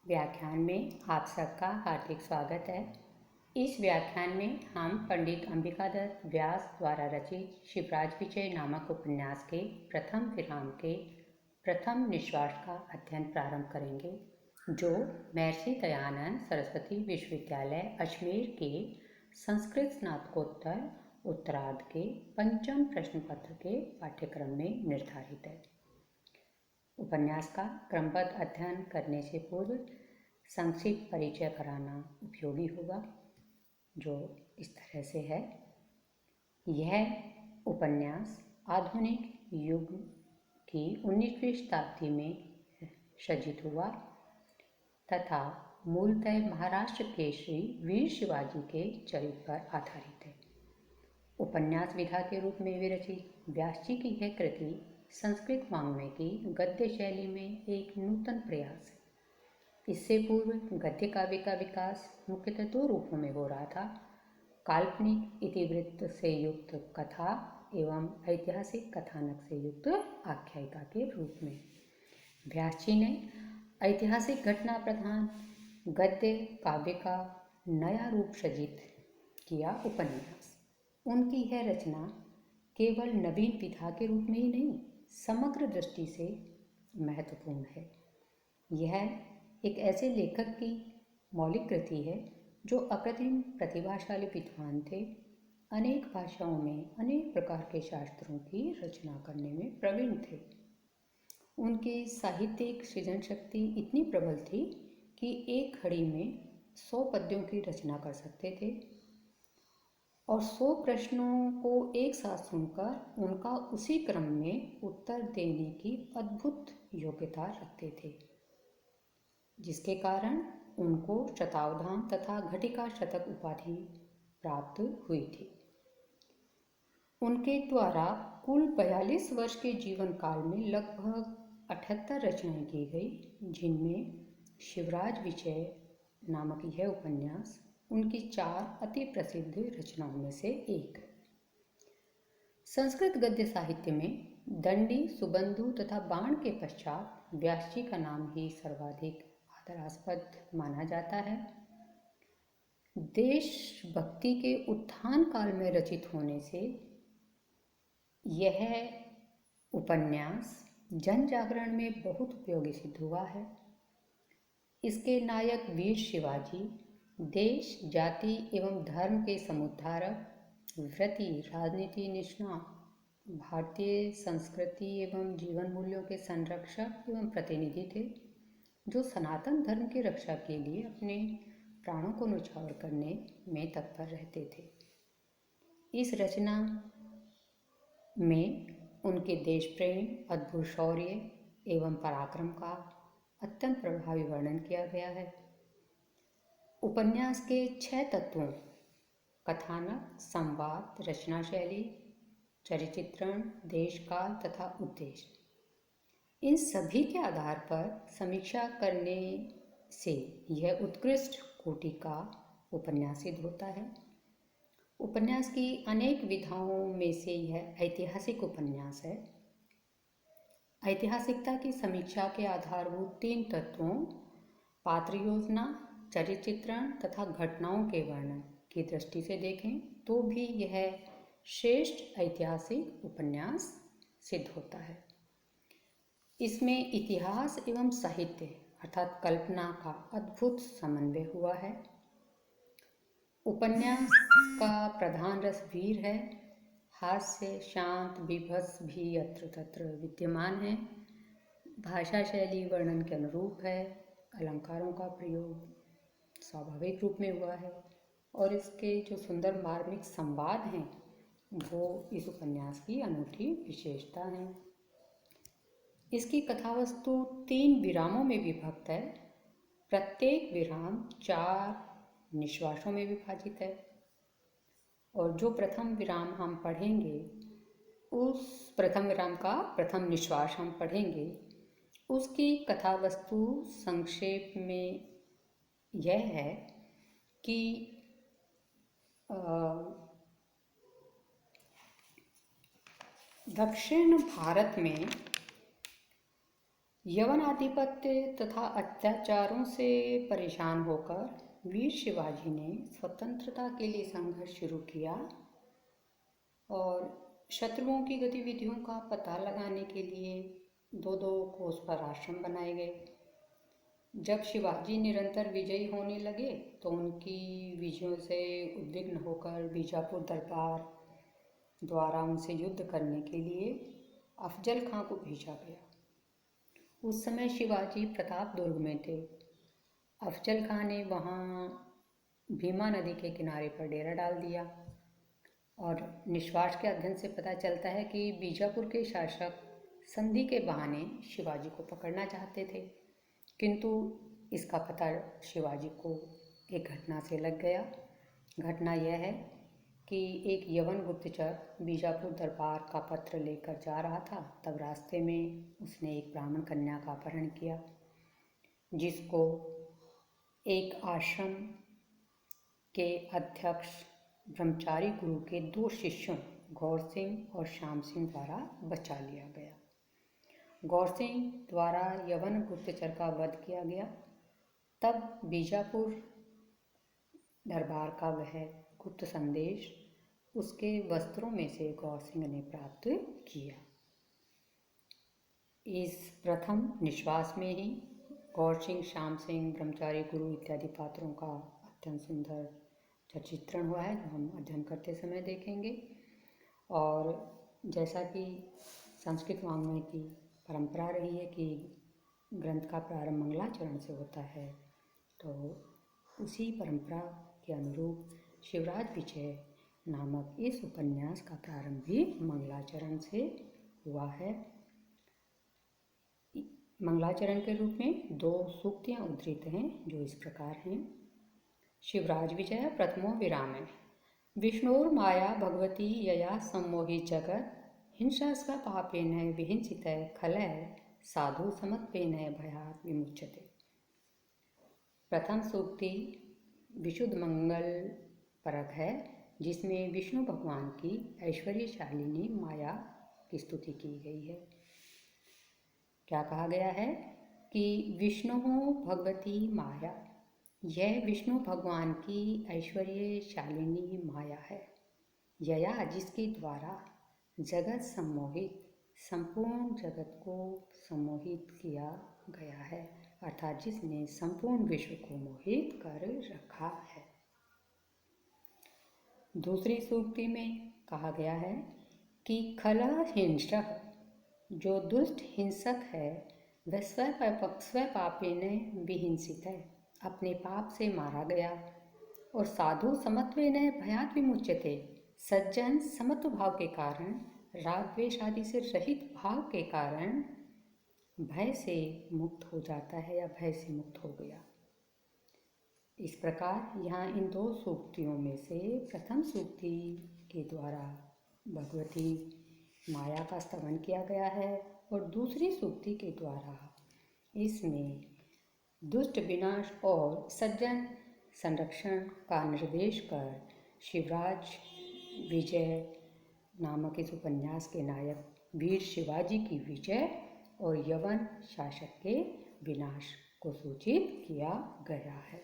व्याख्यान में आप सबका हार्दिक स्वागत है। इस व्याख्यान में हम पंडित अंबिकादत्त व्यास द्वारा रचित शिवराज विजय नामक उपन्यास के प्रथम विराम के प्रथम निश्वास का अध्ययन प्रारंभ करेंगे, जो महर्षि दयानंद सरस्वती विश्वविद्यालय अजमेर के संस्कृत स्नातकोत्तर उत्तरार्ध के पंचम प्रश्न पत्र के पाठ्यक्रम में निर्धारित है। उपन्यास का क्रमबद्ध अध्ययन करने से पूर्व संक्षिप्त परिचय कराना उपयोगी होगा, जो इस तरह से है। यह उपन्यास आधुनिक युग की 19वीं शताब्दी में सृजित हुआ तथा मूलतः महाराष्ट्र के श्री वीर शिवाजी के चरित्र पर आधारित है। उपन्यास विधा के रूप में विरचित व्यास जी की यह कृति संस्कृत वाङ्मय की गद्य शैली में एक नूतन प्रयास है। इससे पूर्व गद्य काव्य का विकास मुख्यतः दो रूपों में हो रहा था: काल्पनिक इतिवृत्त से युक्त कथा एवं ऐतिहासिक कथानक से युक्त आख्यायिका के रूप में। व्यास जी ने ऐतिहासिक घटना प्रधान गद्य काव्य का नया रूप सृजित किया। उपन्यास उनकी यह रचना केवल नवीन विधा के रूप में ही नहीं, समग्र दृष्टि से महत्वपूर्ण है। यह एक ऐसे लेखक की मौलिक कृति है जो अप्रतिम प्रतिभाशाली विद्वान थे, अनेक भाषाओं में अनेक प्रकार के शास्त्रों की रचना करने में प्रवीण थे। उनकी साहित्यिक सृजन शक्ति इतनी प्रबल थी कि एक घड़ी में 100 पद्यों की रचना कर सकते थे और 100 प्रश्नों को एक साथ सुनकर उनका उसी क्रम में उत्तर देने की अद्भुत योग्यता रखते थे, जिसके कारण उनको शतावधान तथा घटिका शतक उपाधि प्राप्त हुई थी। उनके द्वारा कुल 42 वर्ष के जीवन काल में लगभग 78 रचनाएं की गई, जिनमें शिवराज विजय नामक यह उपन्यास उनकी 4 अति प्रसिद्ध रचनाओं में से एक है। संस्कृत गद्य साहित्य में दंडी, सुबंधु तथा बाण के पश्चात व्यास जी का नाम ही सर्वाधिक आदरास्पद माना जाता है। देशभक्ति के उत्थान काल में रचित होने से यह उपन्यास जन जागरण में बहुत उपयोगी सिद्ध हुआ है। इसके नायक वीर शिवाजी देश, जाति एवं धर्म के समुद्धारक, व्रती, राजनीति निष्णात, भारतीय संस्कृति एवं जीवन मूल्यों के संरक्षक एवं प्रतिनिधि थे, जो सनातन धर्म की रक्षा के लिए अपने प्राणों को न्यौछावर करने में तत्पर रहते थे। इस रचना में उनके देश प्रेम, अद्भुत शौर्य एवं पराक्रम का अत्यंत प्रभावी वर्णन किया गया है। उपन्यास के 6 तत्वों कथानक, संवाद, रचना शैली, चरित्रण, देश काल तथा उद्देश्य, इन सभी के आधार पर समीक्षा करने से यह उत्कृष्ट कोटि का उपन्यास सिद्ध होता है। उपन्यास की अनेक विधाओं में से यह ऐतिहासिक उपन्यास है। ऐतिहासिकता की समीक्षा के आधारभूत 3 तत्वों पात्र योजना, चरित्रण तथा घटनाओं के वर्णन की दृष्टि से देखें तो भी यह श्रेष्ठ ऐतिहासिक उपन्यास सिद्ध होता है। इसमें इतिहास एवं साहित्य अर्थात कल्पना का अद्भुत समन्वय हुआ है। उपन्यास का प्रधान रस वीर है। हास्य, शांत, विभत्स भी यत्र तत्र विद्यमान है। भाषा शैली वर्णन के अनुरूप है। अलंकारों का प्रयोग स्वाभाविक रूप में हुआ है और इसके जो सुंदर मार्मिक संवाद हैं वो इस उपन्यास की अनूठी विशेषता है। इसकी कथावस्तु 3 विरामों में विभक्त है। प्रत्येक विराम 4 निश्वासों में विभाजित है और जो प्रथम विराम हम पढ़ेंगे, उस प्रथम विराम का प्रथम निश्वास हम पढ़ेंगे, उसकी कथावस्तु संक्षेप में यह है कि दक्षिण भारत में यवन आधिपत्य तथा अत्याचारों से परेशान होकर वीर शिवाजी ने स्वतंत्रता के लिए संघर्ष शुरू किया और शत्रुओं की गतिविधियों का पता लगाने के लिए दो दो कोस पर आश्रम बनाए गए। जब शिवाजी निरंतर विजयी होने लगे तो उनकी विजयों से उद्विग्न होकर बीजापुर दरबार द्वारा उनसे युद्ध करने के लिए अफजल खां को भेजा गया। उस समय शिवाजी प्रताप दुर्ग में थे। अफजल खां ने वहाँ भीमा नदी के किनारे पर डेरा डाल दिया और निश्वास के अध्ययन से पता चलता है कि बीजापुर के शासक संधि के बहाने शिवाजी को पकड़ना चाहते थे, किंतु इसका पता शिवाजी को एक घटना से लग गया। घटना यह है कि एक यवन गुप्तचर बीजापुर दरबार का पत्र लेकर जा रहा था, तब रास्ते में उसने एक ब्राह्मण कन्या का अपहरण किया, जिसको एक आश्रम के अध्यक्ष ब्रह्मचारी गुरु के दो शिष्यों गौर सिंह और श्याम सिंह द्वारा बचा लिया गया। गौर सिंह द्वारा यवन गुप्तचर का वध किया गया। तब बीजापुर दरबार का वह गुप्त संदेश उसके वस्त्रों में से गौर सिंह ने प्राप्त किया। इस प्रथम निश्वास में ही गौर सिंह, श्याम सिंह, ब्रह्मचारी गुरु इत्यादि पात्रों का अत्यंत सुंदर चित्रण हुआ है, जो हम अध्ययन करते समय देखेंगे। और जैसा कि संस्कृत वाङ्मय की परंपरा रही है कि ग्रंथ का प्रारंभ मंगलाचरण से होता है, तो उसी परंपरा के अनुरूप शिवराज विजय नामक इस उपन्यास का प्रारंभ भी मंगलाचरण से हुआ है। मंगलाचरण के रूप में दो सूक्तियाँ उद्धृत हैं, जो इस प्रकार हैं। शिवराज विजय प्रथमो विरामे विष्णुर माया भगवती यया सम्मोहित जगत हिंसा स्व पापेन विहिंसित खलय साधु समत्वेन भयात् विमुच्यते। प्रथम सूक्ति विशुद्ध मंगल परक है, जिसमें विष्णु भगवान की ऐश्वर्यशालिनी माया की स्तुति की गई है। क्या कहा गया है कि विष्णु भगवती माया, यह विष्णु भगवान की ऐश्वर्यशालिनी माया है, यया जिसके द्वारा जगत सम्मोहित, संपूर्ण जगत को सम्मोहित किया गया है, अर्थात जिसने संपूर्ण विश्व को मोहित कर रखा है। दूसरी सूक्ति में कहा गया है कि खला हिंसक, जो दुष्ट हिंसक है वह स्वपापेन विहिंसित है, अपने पाप से मारा गया। और साधु समत्वेन भयात् विमुच्यते, सज्जन समत्व भाव के कारण, राग द्वेष आदि से रहित भाव के कारण भय से मुक्त हो जाता है या भय से मुक्त हो गया। इस प्रकार यहाँ इन दो सूक्तियों में से प्रथम सूक्ति के द्वारा भगवती माया का स्तवन किया गया है और दूसरी सूक्ति के द्वारा इसमें दुष्ट विनाश और सज्जन संरक्षण का निर्देश कर शिवराज विजय नामक इस उपन्यास के नायक वीर शिवाजी की विजय और यवन शासक के विनाश को सूचित किया गया है।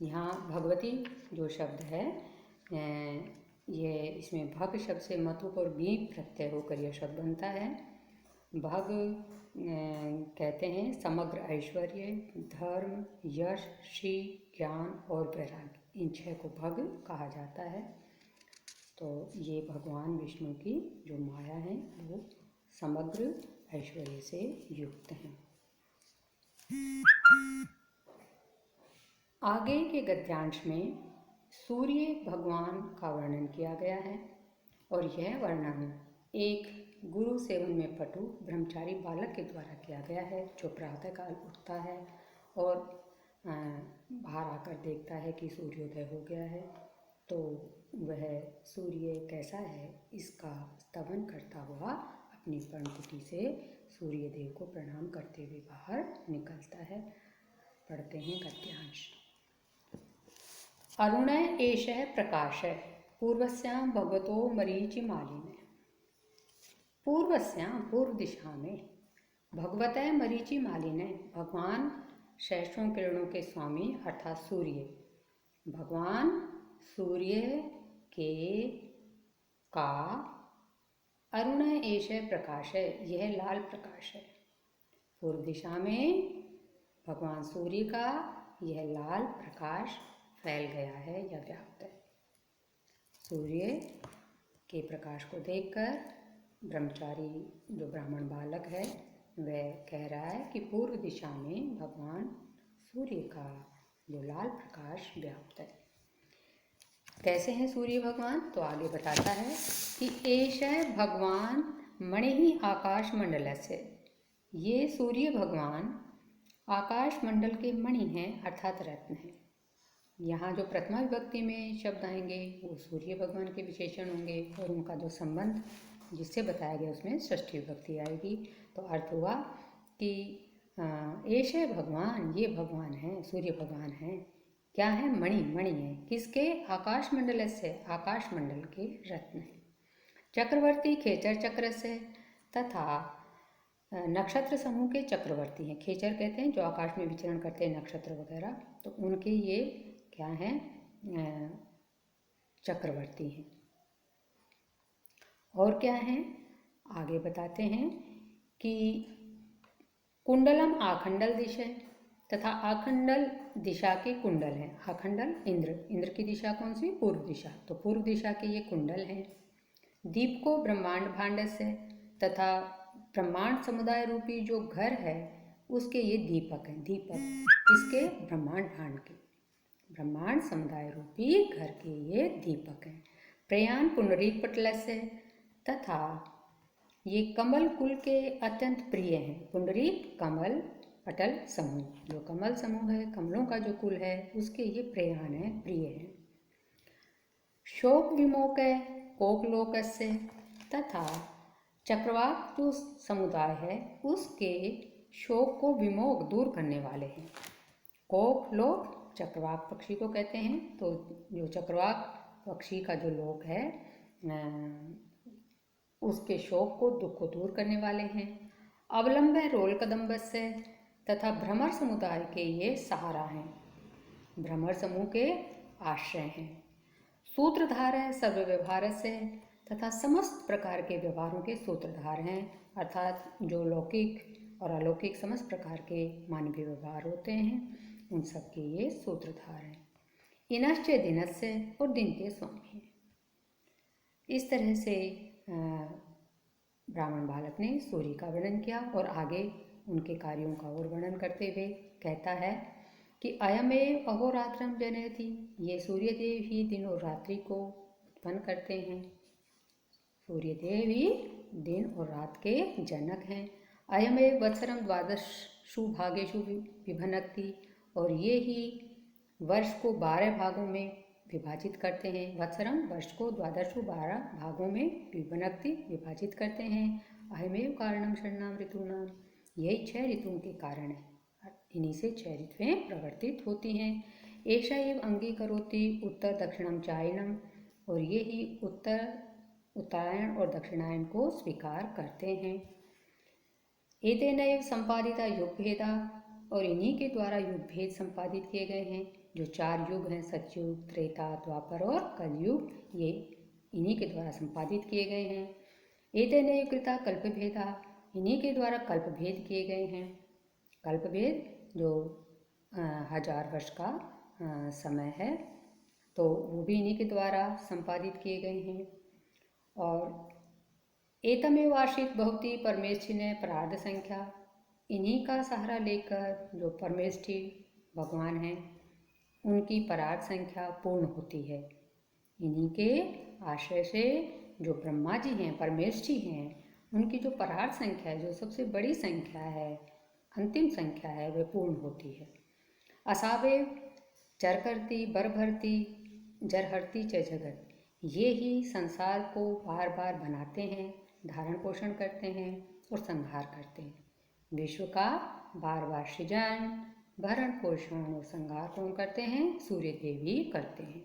यहाँ भगवती जो शब्द है, ये इसमें भग शब्द से मतुक और गी प्रत्यय होकर यह शब्द बनता है। भग कहते हैं समग्र ऐश्वर्य, धर्म, यश, श्री, ज्ञान और वैराग्य, इन छह को भग कहा जाता है। तो ये भगवान विष्णु की जो माया है वो समग्र ऐश्वर्य से युक्त हैं। आगे के गद्यांश में सूर्य भगवान का वर्णन किया गया है और यह वर्णन एक गुरु सेवन में पटु ब्रह्मचारी बालक के द्वारा किया गया है, जो प्रातःकाल उठता है और बाहर आकर देखता है कि सूर्योदय हो गया है। तो वह सूर्य कैसा है इसका स्तवन करता हुआ अपनी पर्णकुटी से सूर्य देव को प्रणाम करते हुए बाहर निकलता है। पढ़ते हैं गद्यांश। अरुणय एषः प्रकाशः पूर्वस्यां भगवतो मरीचिमालिने। पूर्वस्यां पूर्व दिशा में भगवतः मरीचि मालिने, भगवान सहस्रों किरणों के स्वामी अर्थात सूर्य, भगवान सूर्य के का अरुण एष प्रकाश है, यह लाल प्रकाश है। पूर्व दिशा में भगवान सूर्य का यह लाल प्रकाश फैल गया है या व्याप्त है। सूर्य के प्रकाश को देखकर ब्रह्मचारी जो ब्राह्मण बालक है वह कह रहा है कि पूर्व दिशा में भगवान सूर्य का जो लाल प्रकाश व्याप्त है। कैसे हैं सूर्य भगवान? तो आगे बताता है कि एष भगवान मणि आकाश मंडल से, ये सूर्य भगवान आकाश मंडल के मणि हैं अर्थात रत्न हैं। यहाँ जो प्रथमा विभक्ति में शब्द आएंगे वो सूर्य भगवान के विशेषण होंगे और उनका जो संबंध जिससे बताया गया उसमें षष्ठी विभक्ति आएगी। तो अर्थ हुआ कि एष भगवान, ये भगवान हैं, सूर्य भगवान हैं। क्या है? मणि, मणि है। किसके? आकाश मंडल से, आकाश मंडल के रत्न हैं। चक्रवर्ती खेचर चक्र से तथा नक्षत्र समूह के चक्रवर्ती हैं। खेचर कहते हैं जो आकाश में विचरण करते हैं नक्षत्र वगैरह, तो उनके ये क्या हैं? चक्रवर्ती हैं। और क्या हैं? आगे बताते हैं कि कुंडलम आखंडल दिशा तथा आखंडल दिशा के कुंडल हैं। आखंडल इंद्र, इंद्र की दिशा कौन सी? पूर्व दिशा, तो पूर्व दिशा के ये कुंडल हैं। दीप को ब्रह्मांड भांड से तथा ब्रह्मांड समुदाय रूपी जो घर है उसके ये दीपक हैं। दीपक किसके? ब्रह्मांड भांड के, ब्रह्मांड समुदाय रूपी घर के ये दीपक हैं। प्रयाण पुंडरीक पटल से तथा ये कमल कुल के अत्यंत प्रिय हैं। पुंडरीक कमल पटल समूह, जो कमल समूह है, कमलों का जो कुल है उसके ये प्रयाण हैं, प्रिय हैं। शोक विमोक कोकलोक से तथा चक्रवाक जो समुदाय है उसके शोक को विमोक दूर करने वाले हैं। कोक लोक चक्रवाक पक्षी को कहते हैं, तो जो चक्रवाक पक्षी का जो लोक है उसके शोक को, दुख को दूर करने वाले हैं। अवलंब रोल कदम्ब से तथा भ्रमर समुदाय के ये सहारा हैं, भ्रमर समूह के आश्रय हैं। सूत्रधार है सर्व व्यवहार से तथा समस्त प्रकार के व्यवहारों के सूत्रधार हैं, अर्थात जो लौकिक और अलौकिक समस्त प्रकार के मानवीय व्यवहार होते हैं उन सब के ये सूत्रधार हैं। इनश्च दिनस्य, और दिन के स्वामी हैं। इस तरह से ब्राह्मण बालक ने सूर्य का वर्णन किया और आगे उनके कार्यों का और वर्णन करते हुए कहता है कि अयमेव अहोरात्रम जनयति, ये सूर्यदेव ही दिन और रात्रि को उत्पन्न करते हैं। सूर्यदेव ही दिन और रात के जनक हैं। अयमेव वत्सरम द्वादशु भागेषु विभनक्ति, और ये ही वर्ष को 12 भागों में विभाजित करते हैं। वत्सरम वर्ष को द्वादशु 12 भागों में विभनक्ति विभाजित करते हैं। अयमेव कारणम षण्णाम ऋतूनाम, यही 6 ऋतुओं के कारण है, इन्हीं से 6 ऋतुएं प्रवर्तित होती हैं। एषा एव अंगीकरोति उत्तर दक्षिणम चायनम, और ये ही उत्तरायण और दक्षिणायन को स्वीकार करते हैं। एतेनैव संपादिता युग भेदा, और इन्हीं के द्वारा युग भेद संपादित किए गए हैं। जो 4 युग हैं, सतयुग, त्रेता, द्वापर और कलयुग, ये इन्हीं के द्वारा संपादित किए गए हैं। एतेनैव कृता कल्प भेदा, इन्हीं के द्वारा कल्प भेद किए गए हैं। कल्प भेद जो 1000 वर्ष का समय है, तो वो भी इन्हीं के द्वारा संपादित किए गए हैं। और एतमेव आश्रित भवती परमेष्ठिने प्रार्ध संख्या, इन्हीं का सहारा लेकर जो परमेष्ठी भगवान हैं उनकी परार्ध संख्या पूर्ण होती है। इन्हीं के आश्रय से जो ब्रह्मा जी हैं, परमेष्ठी हैं, उनकी जो परार्ध संख्या है, जो सबसे बड़ी संख्या है, अंतिम संख्या है, वह पूर्ण होती है। असावेव चर करती बर भरती जरहरती च जगत, ये ही संसार को बार बार बनाते हैं, धारण पोषण करते हैं और संहार करते हैं। विश्व का बार बार सृजन, भरण पोषण और संहार कौन करते हैं? सूर्य देव ही करते हैं।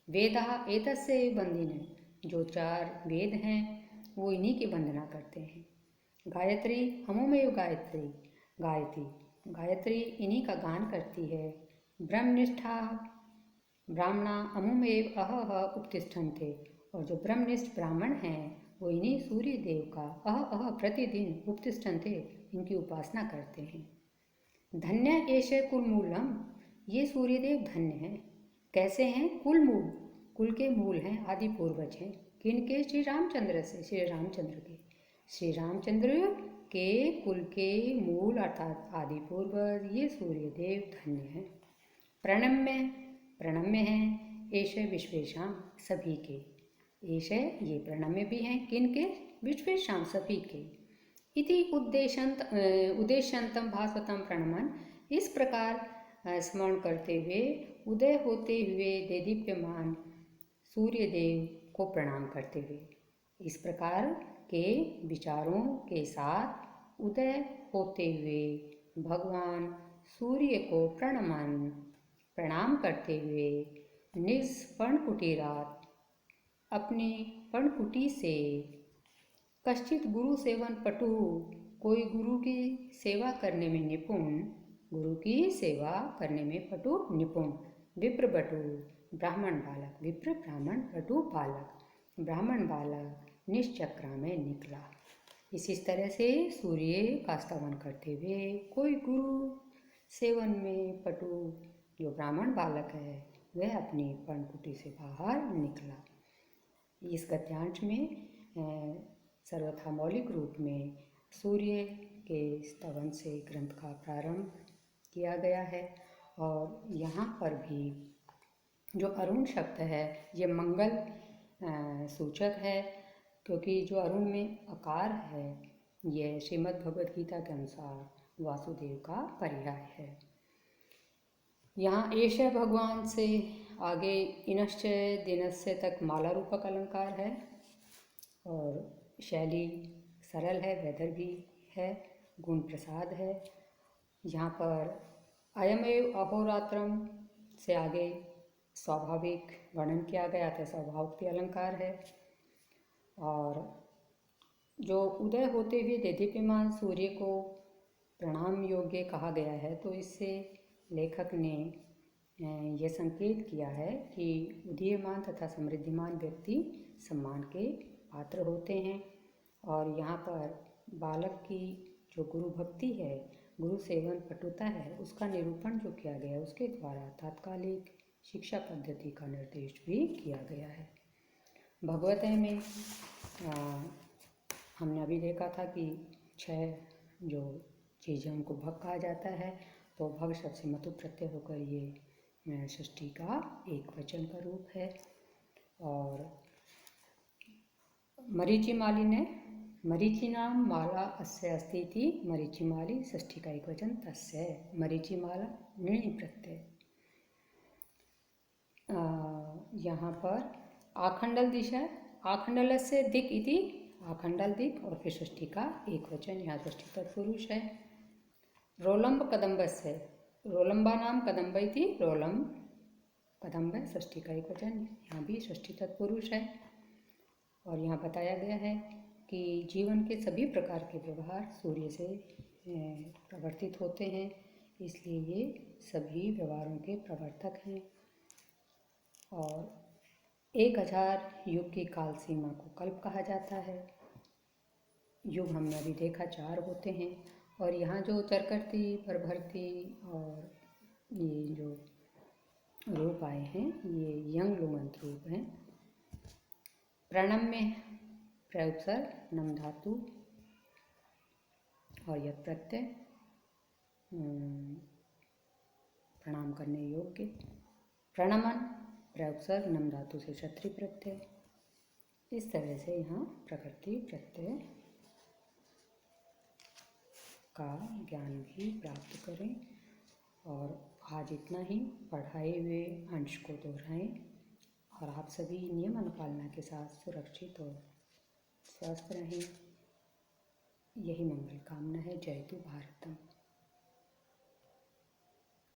वेदा एतस्य बंदिने, जो 4 वेद हैं वो इन्हीं की वंदना करते हैं। गायत्री हमुमेव गायत्री गायती, गायत्री इन्हीं का गान करती है। ब्रह्मनिष्ठा ब्राह्मणा अमुमेव अहह उपतिष्ठन्ते, और जो ब्रह्मनिष्ठ ब्राह्मण हैं वो इन्हीं सूर्य देव का अह प्रतिदिन उपतिष्ठन्ते, इनकी उपासना करते हैं। धन्य एषे कुलमूलम, ये सूर्यदेव धन्य हैं। कैसे हैं? कुलमूल, कुल के मूल हैं, आदि पूर्वज हैं। किनके? श्री रामचंद्र से, श्री रामचंद्र के। श्री रामचंद्र के कुल के मूल अर्थात आदि पूर्वज ये सूर्यदेव धन्य हैं। प्रणम्य हैं। एषे विश्वेशाम, सभी के। एषे ये प्रणम्य भी हैं, किनके? विश्वेशाम, सभी के। इति उद्देश्यंतम भास्वतम प्रणमन, इस प्रकार स्मरण करते हुए उदय होते हुए देदीप्यमान सूर्यदेव को प्रणाम करते हुए, इस प्रकार के विचारों के साथ उदय होते हुए भगवान सूर्य को प्रणाम करते हुए निज पर्णकुटीरात, अपनी पर्णकुटी से कश्चित गुरु सेवन पटु, कोई गुरु की सेवा करने में निपुण, गुरु की सेवा करने में पटु निपुण, विप्र बटु ब्राह्मण बालक, विप्र ब्राह्मण बटु बालक, ब्राह्मण बालक निश्चक्रा में निकला। इसी तरह से सूर्य का स्तवन करते हुए कोई गुरु सेवन में पटु जो ब्राह्मण बालक है वह अपनी पर्णकुटी से बाहर निकला। इस गद्यांश में सर्वथा मौलिक रूप में सूर्य के स्तवन से ग्रंथ का प्रारंभ किया गया है। और यहाँ पर भी जो अरुण शब्द है ये मंगल सूचक है, क्योंकि जो अरुण में अकार है यह श्रीमद् भगवद गीता के अनुसार वासुदेव का पर्याय है। यहाँ एश भगवान से आगे इनश्च दिनस्य तक माला रूपक अलंकार है और शैली सरल है, वेदर भी है, गुण प्रसाद है। यहाँ पर अयमेव अहोरात्रम से आगे स्वाभाविक वर्णन किया गया था, स्वभावोक्ति अलंकार है। और जो उदय होते हुए देदीप्यमान सूर्य को प्रणाम योग्य कहा गया है, तो इससे लेखक ने यह संकेत किया है कि उदीयमान तथा समृद्धिमान व्यक्ति सम्मान के पात्र होते हैं। और यहाँ पर बालक की जो गुरु भक्ति है, गुरु सेवन पटुता है, उसका निरूपण जो किया गया है उसके द्वारा तात्कालिक शिक्षा पद्धति का निर्देश भी किया गया है। भगवतय में हमने अभी देखा था कि 6 जो चीज़ें उनको भग कहा जाता है, तो भग शब्द से मतु प्रत्यय होकर ये षष्ठी का एक वचन का रूप है। और मरीचिमाली ने मरीचि नाम माला अस्य अस्ति थी, मरीचिमाली षष्ठी का एक वचन तस्य, मरीचिमाला निर्णय प्रत्यय। यहाँ पर आखंडल दिशा, आखंडल से दिक इति, आखंडल दिक, और फिर षष्ठी का एक वचन, यहाँ षष्ठी तत्पुरुष है। रोलम्ब कदम्ब से, रोलम्बा नाम कदम्ब इति, रोलम्ब कदम्ब षष्ठी का एक वचन, यहाँ भी षष्ठी तत्पुरुष है। और यहाँ बताया गया है कि जीवन के सभी प्रकार के व्यवहार सूर्य से प्रवर्तित होते हैं, इसलिए ये सभी व्यवहारों के प्रवर्तक हैं। और 1000 युग की काल सीमा को कल्प कहा जाता है। युग हमने अभी देखा 4 होते हैं। और यहाँ जो चरकर्ती, परभर्ती और ये जो रूप आए हैं ये यंग लुंगंत रूप हैं। प्रणम्य प्रउपसर्ग नम धातु और यह प्रत्यय प्रणाम करने योग्य। प्रणमन प्रउपसर्ग नम धातु से क्षत्रिय प्रत्यय। इस तरह से यहाँ प्रकृति प्रत्यय का ज्ञान भी प्राप्त करें। और आज इतना ही, पढ़ाए हुए अंश को दोहराएं और आप सभी नियम अनुपालना के साथ सुरक्षित और स्वस्थ रहें, यही मंगल कामना है। जय तु भारतम।